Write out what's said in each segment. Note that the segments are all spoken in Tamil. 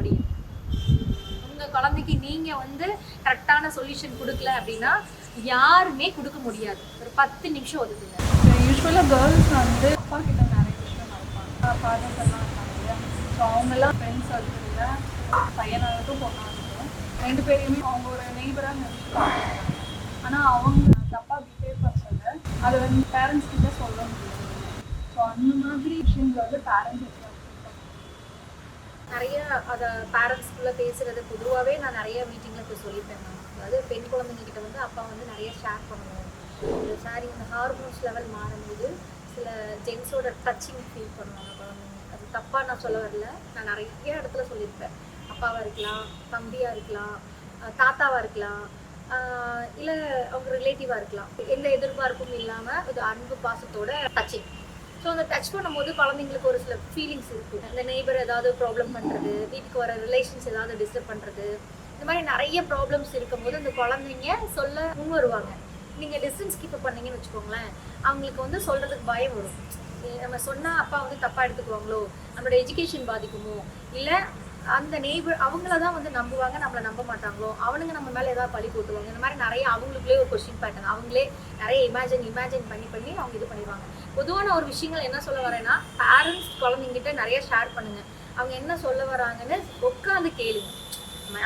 முடியும். உங்கள் குழந்தைக்கு நீங்கள் வந்து கரெக்டான சொல்யூஷன் கொடுக்கல அப்படின்னா யாருமே கொடுக்க முடியாது. ஒரு 10 நிமிஷம் ஒதுக்குங்க. யூஸ்வலாக கேர்ள்ஸ் வந்து அப்பா கிட்ட நிறைய விஷயம் நடப்பாங்க. ஃபாதர்ஸ் எல்லாம் இருப்பாங்க இல்லையா? ஸோ அவங்கெல்லாம் ஃப்ரெண்ட்ஸ் சர்க்கிளில் பையனாகட்டும் பொண்ணாகட்டும் 2 பேரையுமே அவங்க ஒரு நெய்பராக நினச்சிப்பாங்க. ஆனால் அவங்க தப்பாக பிஹேவ் பண்ணுறது அதை வந்து பேரண்ட்ஸ் கிட்ட சொல்ல முடியாது. ஸோ அந்த மாதிரி விஷயங்கள் வந்து பேரண்ட்ஸ் நிறைய அதை பேரண்ட்ஸ்குள்ளே பேசுகிறது பொதுவாகவே நான் நிறைய மீட்டிங்கில் போய் சொல்லியிருப்பேன். அதாவது பெண் குழந்தைங்கக்கிட்ட வந்து அப்பா வந்து நிறைய ஷேர் பண்ணணும். இந்த ஷேரிங் இந்த ஹார்மோன்ஸ் லெவல் மாறும்போது சில ஜென்ஸோட டச்சிங் ஃபீல் பண்ணுவாங்க குழந்தைங்க. அது தப்பாக நான் சொல்ல வரல. நான் நிறைய இடத்துல சொல்லியிருப்பேன். அப்பாவாக இருக்கலாம், தம்பியாக இருக்கலாம், தாத்தாவாக இருக்கலாம், இல்லை அவங்க ரிலேட்டிவாக இருக்கலாம். எந்த எதிர்பார்ப்பும் இல்லாமல் இது அன்பு பாசத்தோட டச்சிங். ஸோ அந்த டச் பண்ணும்போது குழந்தைங்களுக்கு ஒரு சில ஃபீலிங்ஸ் இருக்குது. அந்த நெய்பர் ஏதாவது ப்ராப்ளம் பண்ணுறது, வீட்டுக்கு வர ரிலேஷன்ஸ் ஏதாவது டிஸ்டர்ப் பண்ணுறது, இந்த மாதிரி நிறைய ப்ராப்ளம்ஸ் இருக்கும்போது அந்த குழந்தைங்க சொல்ல முன் வருவாங்க. நீங்கள் டிஸ்டன்ஸ் கீப் பண்ணீங்கன்னு வச்சுக்கோங்களேன், அவங்களுக்கு வந்து சொல்கிறதுக்கு பயம் வரும். நம்ம சொன்னால் அப்பா வந்து தப்பாக எடுத்துக்குவாங்களோ, நம்மளோட எஜுகேஷன் பாதிக்குமோ, இல்லை அந்த நெய்பர் அவங்கள தான் வந்து நம்புவாங்க, நம்மளை நம்ப மாட்டாங்களோ, அவனுங்க நம்ம மேலே ஏதாவது பழி போட்டுருவாங்க. இந்த மாதிரி நிறைய அவங்களுக்குள்ளே ஒரு கொஸ்டின் பேட்டர்ன், அவங்களே நிறைய இமேஜின் பண்ணி அவங்க இது பண்ணிடுவாங்க. பொதுவான ஒரு விஷயங்கள் என்ன சொல்ல வரேன்னா, பேரண்ட்ஸ் குழந்தைங்கிட்ட நிறைய ஷேர் பண்ணுங்க. அவங்க என்ன சொல்ல வராங்கன்னு உட்காந்து கேளுங்க.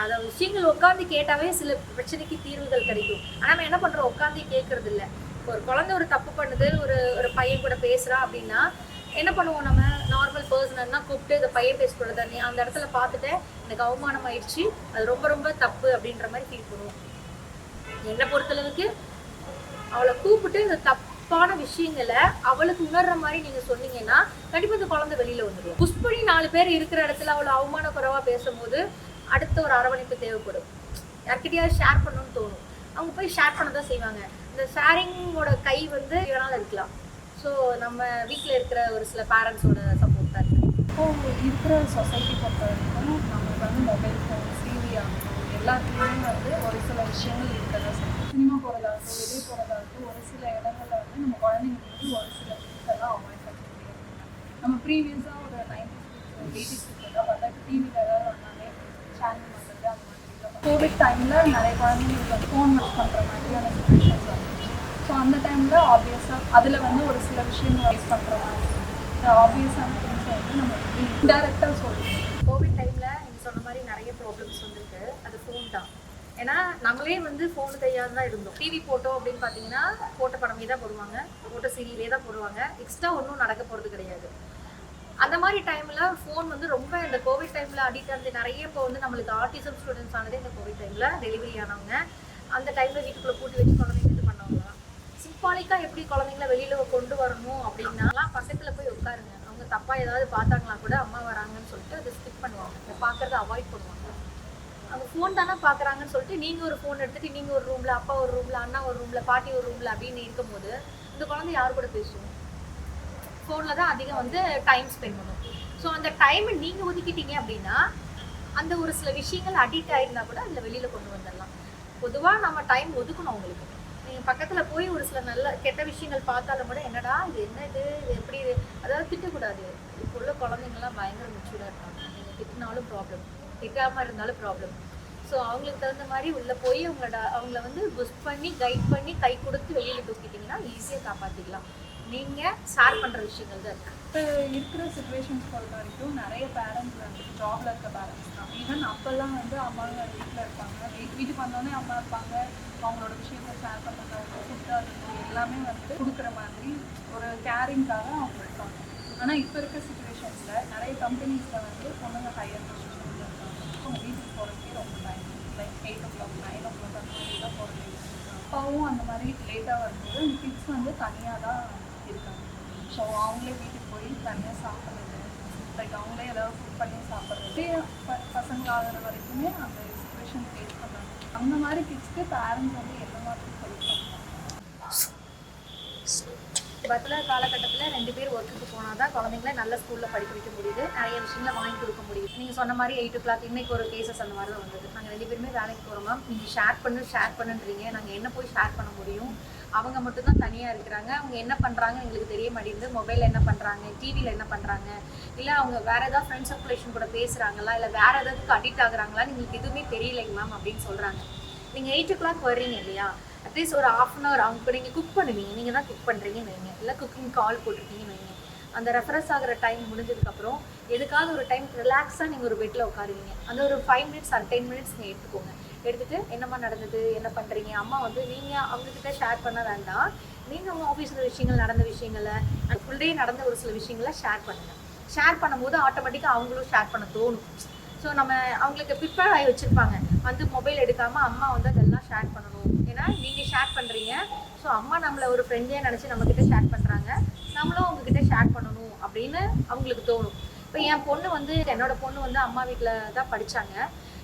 அதாவது விஷயங்கள் உட்காந்து கேட்டாவே சில பிரச்சனைக்கு தீர்வுகள் கிடைக்கும். ஆனால் நம்ம என்ன பண்ணுறோம், உட்காந்து கேட்கறது இல்லை. ஒரு குழந்தை ஒரு தப்பு பண்ணுது, ஒரு பையன் கூட பேசுகிறா அப்படின்னா என்ன பண்ணுவோம், நம்ம நார்மல் பர்சனா கூப்பிட்டு இந்த பையன் பேசக்கூடாது, நீ அந்த இடத்துல பார்த்துட்டு எனக்கு அவமானம் ஆயிடுச்சு, அது ரொம்ப ரொம்ப தப்பு அப்படின்ற மாதிரி ஃபீல் பண்ணுவோம். என்னை பொறுத்தளவுக்கு அவளை கூப்பிட்டு இந்த தப்பான விஷயங்களை அவளுக்கு உணர்ற மாதிரி நீங்க சொன்னீங்கன்னா கண்டிப்பா இந்த குழந்தை வெளியில வந்துடும். புஷ் பண்ணி 4 பேர் இருக்கிற இடத்துல அவளை அவமான குறைவா பேசும்போது அடுத்த ஒரு அரவணைப்பு தேவைப்படும். யார்கிட்டயாவது ஷேர் பண்ணணும்னு தோணும். அவங்க போய் ஷேர் பண்ணதான் செய்வாங்க. இந்த ஷேரிங்கோட கை வந்து வேணாலும் இருக்கலாம். ஸோ நம்ம வீட்டில் இருக்கிற ஒரு சில பேரண்ட்ஸோட சப்போர்ட் தான் இருக்குது. இப்போது இருக்கிற சொசைட்டி பொறுத்த வரைக்கும் நம்மளுக்கு வந்து மொபைல் ஃபோன், டிவி ஆகட்டும், எல்லாத்துலேயுமே வந்து ஒரு சில விஷயங்கள் இருக்கிறதா செய்யும். சினிமா போகிறதாகட்டும், வெளியே போகிறதாகட்டும், ஒரு சில இடங்களில் வந்து நம்ம குழந்தைங்களுக்கு வந்து ஒரு சில விஷயத்தெல்லாம் அவாய்ட் பண்ண முடியாது. நம்ம ப்ரீவியஸாக ஒரு 90s 80s தான் பார்த்தா டிவியில் ஏதாவது வந்தாலே சேனல் பண்ணுறது அந்த மாதிரி. கோவிட் டைமில் நிறைய குழந்தைங்களுக்கு வந்து ஃபோன் யூஸ் பண்ணுற மாதிரியான சுச்சுவேஷன்ஸ் வந்துச்சு. ஸோ அந்த டைமில் ஆப்வியஸாக அதில் வந்து ஒரு சில விஷயங்கள் யூஸ் பண்ணுற மாதிரி ஆப்வியஸான திங்ஸை வந்து நம்ம இன்டெரக்டாக சொல்லுவோம். கோவிட் டைமில் நீங்கள் சொன்ன மாதிரி நிறைய ப்ராப்ளம்ஸ் வந்துருக்கு. அது ஃபோன் தான். ஏன்னா நம்மளே வந்து ஃபோனு கையாக தான் இருந்தோம். டிவி போட்டோம் அப்படின்னு பார்த்தீங்கன்னா போட்ட படமே தான் போடுவாங்க, போட்ட சீரியலே தான் போடுவாங்க. எக்ஸ்ட்ரா ஒன்றும் நடக்க போகிறது கிடையாது. அந்த மாதிரி டைமில் ஃபோன் வந்து ரொம்ப இந்த கோவிட் டைமில் அடிக்ட் ஆனது நிறைய. இப்போ வந்து நம்மளுக்கு ஆர்டிசம் ஸ்டூடெண்ட்ஸ் ஆனதே இந்த கோவிட் டைமில் டெலிவரி ஆனவங்க, அந்த டைமில் வீட்டுக்குள்ளே கூட்டி வச்சு குழந்தைங்க இது பண்ணவங்க. சிம்பாலிக்காக எப்படி குழந்தைங்கள வெளியில் கொண்டு வரணும் அப்படின்னாலாம் பக்கத்தில் போய் உட்காருங்க. அவங்க தப்பாக ஏதாவது பார்த்தாங்களா கூட அம்மா வராங்கன்னு சொல்லிட்டு அதை ஸ்கிப் பண்ணுவாங்க, அதை பார்க்குறத அவாய்ட் பண்ணுவாங்க. அவங்க ஃபோன் தானே பார்க்குறாங்கன்னு சொல்லிட்டு நீங்கள் ஒரு ஃபோன் எடுத்துகிட்டு நீங்கள் ஒரு ரூமில், அப்பா ஒரு ரூமில், அண்ணா ஒரு ரூமில், பாட்டி ஒரு ரூமில் அப்படின்னு இருக்கும்போது இந்த குழந்தை யார் கூட பேசுவோம்? ஃபோனில் தான் அதிகம் வந்து டைம் ஸ்பெண்ட் பண்ணும். ஸோ அந்த டைமை நீங்கள் ஒதுக்கிட்டீங்க அப்படின்னா அந்த ஒரு சில விஷயங்கள் அடிக்ட் ஆகிருந்தா கூட அதில் வெளியில் கொண்டு வந்துடலாம். பொதுவாக நம்ம டைம் ஒதுக்கணும் அவங்களுக்கு. நீங்கள் பக்கத்தில் போய் ஒரு சில நல்ல கெட்ட விஷயங்கள் பார்த்தாலும் கூட என்னடா இது, என்ன இது எப்படி இது, அதாவது திட்டக்கூடாது. இப்போ உள்ள குழந்தைங்கள்லாம் பயங்கர மெச்சூர்டாக இருக்காங்க. நீங்கள் திட்டினாலும் ப்ராப்ளம், திட்டாமல் இருந்தாலும் ப்ராப்ளம். ஸோ அவங்களுக்கு தகுந்த மாதிரி உள்ளே போய் அவங்கள வந்து புஷ் பண்ணி கைட் பண்ணி கை கொடுத்து வெளியில் தூக்கிட்டிங்கன்னா ஈஸியாக காப்பாற்றிக்கலாம். நீங்கள் ஷேர் பண்ணுற விஷயங்கள் தான் இருக்குது. இப்போ இருக்கிற சுச்சுவேஷன்ஸ் பொறுத்த வரைக்கும் நிறைய பேரண்ட்ஸ் வந்து ஜாபில் இருக்க பேரண்ட்ஸ் தான். ஈவன் அப்போல்லாம் வந்து அம்மாங்க வீட்டில் இருப்பாங்க, வீட்டுக்கு வந்தோடனே அம்மா இருப்பாங்க, அவங்களோட விஷயத்தை ஷேர் பண்ணுறது, ஃபுட்டாக இருக்கும் எல்லாமே வந்து கொடுக்குற மாதிரி ஒரு கேரிங்காக அவங்க இருப்பாங்க. ஆனால் இப்போ இருக்க சுச்சுவேஷன்ஸில் நிறைய கம்பெனிஸில் வந்து பொண்ணுங்க ஹையர் பொசிஷனில் இருக்காங்க. அவங்க வீட்டுக்கு போகிறதுக்கே ரொம்ப டைம், லைக் 8 o'clock 9 o'clock அந்த மாதிரி தான் போகிறது. அப்பாவும் அந்த மாதிரி லேட்டாக வரும்போது அந்த கிட்ஸ் வந்து தனியாக தான் இருக்காங்க. ஸோ அவங்களே வீட்டுக்கு போய் தனியாக சாப்பிட்றது, லைக் அவங்களே ஏதாவது ஃபுட் பண்ணி சாப்பிட்றது, பசங்க ஆகிற வரைக்குமே அந்த சுச்சுவேஷன் ஃபேஸ் பண்ணுறாங்க. அந்த மாதிரி கிட்ஸ்க்கு பேரண்ட்ஸ் வந்து எந்த மாதிரி சொல்லி பண்ணுறாங்க? பத்துல காலகட்டத்தில் 2 பேர் ஒர்க்குக்கு போனால் தான் குழந்தைங்கள நல்ல ஸ்கூலில் படிக்க வைக்க முடியுது, நிறைய விஷயங்களை வாங்கி கொடுக்க முடியுது. நீங்கள் சொன்ன மாதிரி 8 o'clock இன்னைக்கு ஒரு கேசஸ் அந்த மாதிரி தான் வந்தது. நாங்கள் 2 பேருமே வேலைக்கு போகிறோமா, நீங்கள் ஷேர் பண்ணுன்றீங்க, நாங்கள் என்ன போய் ஷேர் பண்ண முடியும்? அவங்க மட்டும்தான் தனியாக இருக்கிறாங்க, அவங்க என்ன பண்ணுறாங்க எங்களுக்கு தெரிய மாட்டேங்குது. மொபைலில் என்ன பண்ணுறாங்க, டிவியில் என்ன பண்ணுறாங்க, இல்லை அவங்க வேறு ஏதாவது ஃப்ரெண்ட்ஸ் சர்க்குலேஷன் கூட பேசுகிறாங்களா, இல்லை வேறு ஏதாவது அடிக்ட் ஆகுறாங்களா, எங்களுக்கு எதுவுமே தெரியலைங்க மேம் அப்படின்னு சொல்கிறாங்க. நீங்கள் 8 o'clock வர்றீங்க இல்லையா, அட்லீஸ்ட் ஒரு 1/2 hour அவங்க கூட நீங்கள் குக் பண்ணுவீங்க, நீங்கள் தான் குக் பண்ணுறீங்கன்னு வைங்க, இல்லை குக்கிங் கால் போட்டிருக்கீங்கன்னு வைங்க. அந்த ரெஃப்ரெஷ் ஆகிற டைம் முடிஞ்சதுக்கப்புறம் எதுக்காவது ஒரு டைம் ரிலாக்ஸாக நீங்கள் ஒரு பெட்டில் உட்காருவீங்க. அந்த ஒரு 5 minutes or 10 minutes நீங்கள் எடுத்துக்கோங்க. எடுத்துகிட்டு என்னம்மா நடந்தது, என்ன பண்ணுறீங்க, அம்மா வந்து நீங்கள் அவங்கக்கிட்ட ஷேர் பண்ண வேண்டாம், நீங்கள் அவங்க ஆஃபீஸில் விஷயங்கள் நடந்த விஷயங்களை, ஃபுல் டே நடந்த ஒரு சில விஷயங்களை ஷேர் பண்ணுங்கள். ஷேர் பண்ணும்போது ஆட்டோமேட்டிக்காக அவங்களும் ஷேர் பண்ண தோணும். ஸோ நம்ம அவங்களுக்கு ப்ரிப்பேர் ஆகி வச்சுருப்பாங்க, வந்து மொபைல் எடுக்காமல் அம்மா வந்து அதெல்லாம் ஷேர் பண்ணணும். ஏன்னா நீங்கள் ஷேர் பண்ணுறீங்க, ஸோ அம்மா நம்மளை ஒரு ஃப்ரெண்டே நினச்சி நம்மக்கிட்ட ஷேர் பண்ணுறாங்க, நம்மளும் அவங்கக்கிட்ட ஷேர் பண்ணணும் அப்படின்னு அவங்களுக்கு தோணும். இப்போ என் பொண்ணு வந்து என்னோட பொண்ணு வந்து அம்மா வீட்டில் தான் படித்தாங்க.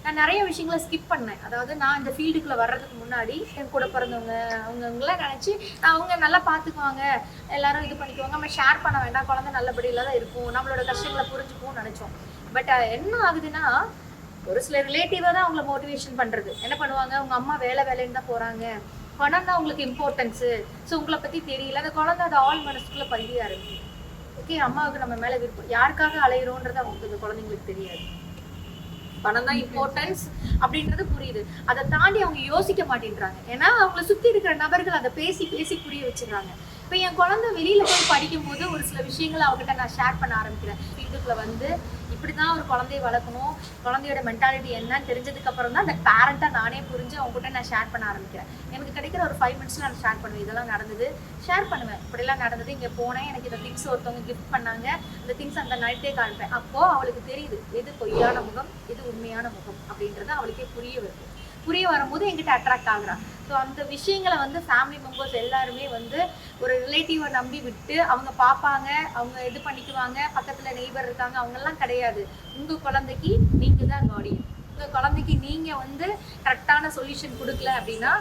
நான் நிறைய விஷயங்களை ஸ்கிப் பண்ணேன். அதாவது நான் இந்த ஃபீல்டுக்குள்ளே வர்றதுக்கு முன்னாடி என் கூட பிறந்தவங்க அவங்களாம் நினச்சி அவங்க நல்லா பார்த்துக்குவாங்க, எல்லாரும் இது பண்ணிக்குவாங்க, நம்ம ஷேர் பண்ண வேண்டாம், குழந்தை நல்லபடியில் தான் இருக்கும், நம்மளோட கஷ்டங்களை புரிஞ்சுக்குவோம்னு நினச்சோம். பட் என்ன ஆகுதுன்னா, ஒரு சில ரிலேட்டிவாக தான் அவங்கள மோட்டிவேஷன் பண்ணுறது. என்ன பண்ணுவாங்க, உங்கள் அம்மா வேலைன்னு தான் போகிறாங்க, பணம் தான் உங்களுக்கு இம்பார்ட்டன்ஸு, ஸோ உங்களை பற்றி தெரியல, அந்த குழந்தை அது ஆள் மனசுக்குள்ளே பதிய ஆரம்பிக்கும். ஓகே, அம்மாவுக்கு நம்ம மேலே விருப்பம், யாருக்காக அலையிறோன்றது அவங்களுக்கு இந்த குழந்தைங்களுக்கு தெரியாது. பணம் தான் இம்பார்ட்டன்ஸ் அப்படின்றது புரியுது, அதை தாண்டி அவங்க யோசிக்க மாட்டேன்றாங்க. ஏன்னா அவங்கள சுற்றி இருக்கிற நபர்கள் அதை பேசி பேசி புரிய வச்சுருக்காங்க. இப்போ என் குழந்தை வெளியில் போய் படிக்கும் போது ஒரு சில விஷயங்களை அவங்ககிட்ட நான் ஷேர் பண்ண ஆரம்பிக்கிறேன். ஃபீல்டுக்குள்ளே வந்து இப்படி தான் ஒரு குழந்தைய வளர்க்கணும், குழந்தையோட மென்டாலிட்டி என்னன்னு தெரிஞ்சதுக்கப்புறம் தான் அந்த பேரண்ட்டாக நானே புரிஞ்சு அவங்ககிட்ட நான் ஷேர் பண்ண ஆரம்பிக்கிறேன். எனக்கு கிடைக்கிற ஒரு 5 minutes நான் ஷேர் பண்ணுவேன், இதெல்லாம் நடந்தது ஷேர் பண்ணுவேன், இப்படிலாம் நடந்தது, இங்கே போனேன், எனக்கு இந்த திங்ஸ் ஒருத்தவங்க கிஃப்ட் பண்ணாங்க, இந்த திங்ஸ் அந்த நைட்டே காமிப்பேன். அப்போது அவளுக்கு தெரியுது எது பொய்யான முகம் எது உண்மையான முகம் அப்படின்றது அவளுக்கே புரிய வருது. புரிய வரும்போது என்கிட்ட அட்ராக்ட் ஆகுறான். ஸோ அந்த விஷயங்களை வந்து ஃபேமிலி மெம்பர்ஸ் எல்லாருமே வந்து ஒரு ரிலேட்டிவை நம்பி விட்டு அவங்க பார்ப்பாங்க, அவங்க இது பண்ணிக்குவாங்க, பக்கத்தில் நெய்பர் இருக்காங்க, அவங்கெல்லாம் கிடையாது. உங்கள் குழந்தைக்கு நீங்கள் தான் கார்டியன். உங்கள் குழந்தைக்கு நீங்கள் வந்து கரெக்டான சொல்யூஷன் கொடுக்கல அப்படின்னா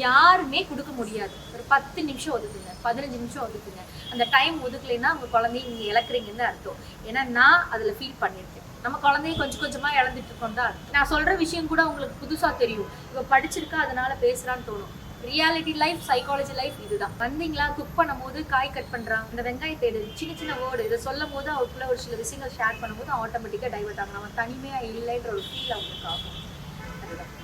யாருமே கொடுக்க முடியாது. ஒரு 10 நிமிஷம் ஒதுக்குங்க, 15 நிமிஷம் ஒதுக்குங்க. அந்த டைம் ஒதுக்கலைன்னா உங்கள் குழந்தைய நீங்கள் இழக்கிறீங்கன்னு அர்த்தம். ஏன்னா நான் அதில் ஃபீல் பண்ணியிருக்கேன். நம்ம குழந்தைய கொஞ்சம் கொஞ்சமாக இழந்துட்டு இருக்கோம் தான். நான் சொல்கிற விஷயம் கூட உங்களுக்கு புதுசாக தெரியும், இப்போ படிச்சிருக்கா அதனால பேசுகிறான்னு தோணும். ரியாலிட்டி லைஃப், சைக்காலஜி லைஃப் இதுதான். வந்தீங்களா, குக் பண்ணும் போது காய் கட் பண்ணுறான், இந்த வெங்காயத்தை எடு, சின்ன சின்ன வேர்டு இதை சொல்லும் போது அவருக்குள்ள ஒரு சில விஷயங்கள் ஷேர் பண்ணும்போது ஆட்டோமேட்டிக்காக டைவர்ட் ஆகும். நம்ம தனிமையாக இல்லைன்ற ஒரு ஃபீல் அவங்களுக்கு ஆகும்.